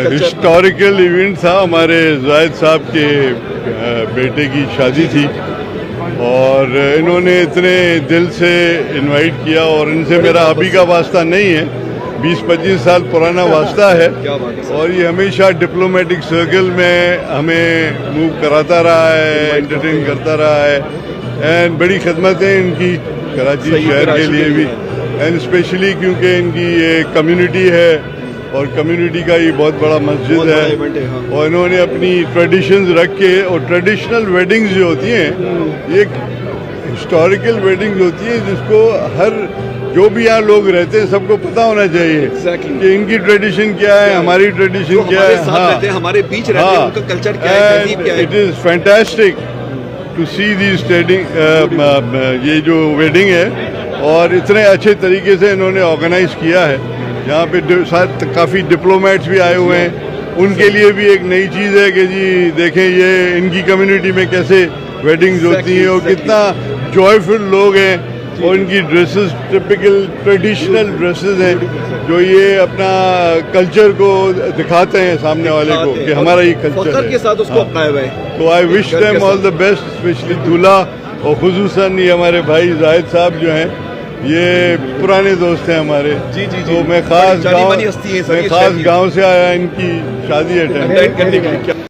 Historical event था। हमारे जायद साहब के बेटे की शादी थी और इन्होंने इतने दिल से इनवाइट किया और इनसे मेरा अभी का वास्ता नहीं है, 20-25 साल पुराना वास्ता है और ये हमेशा डिप्लोमेटिक सर्कल में हमें मूव कराता रहा है, एंटरटेन करता रहा है एंड बड़ी खिदमतें इनकी कराची शहर के लिए भी एंड स्पेशली क्योंकि इनकी ये कम्युनिटी है और कम्युनिटी का ये बहुत बड़ा मस्जिद है और इन्होंने अपनी ट्रेडिशंस रख के और ट्रेडिशनल वेडिंग्स जो होती हैं ये हिस्टोरिकल वेडिंग्स होती हैं जिसको हर जो भी यहाँ लोग रहते हैं सबको पता होना चाहिए कि इनकी ट्रेडिशन क्या है, हमारी ट्रेडिशन क्या है। हाँ, हमारे बीच रहते हैं, उनका कल्चर क्या है। It is fantastic to see this ये जो वेडिंग है और इतने अच्छे तरीके से इन्होंने ऑर्गेनाइज किया है। यहाँ पे साथ काफ़ी डिप्लोमेट्स भी आए हुए हैं, उनके लिए भी एक नई चीज़ है कि जी देखें ये इनकी कम्युनिटी में कैसे वेडिंग्स होती हैं और कितना जॉयफुल लोग हैं और इनकी ड्रेसेस टिपिकल ट्रेडिशनल ड्रेसेस हैं जो ये अपना कल्चर को दिखाते हैं सामने वाले को कि हमारा ये कल्चर है के साथ उसको अपनाया हुआ है। तो I wish them all the best, specially दूल्हा और खुसूसन ये हमारे भाई जाहिद साहब जो हैं ये पुराने दोस्त हैं हमारे। जी। तो मैं खास गांव से आया इनकी शादी अटेंड करने के लिए।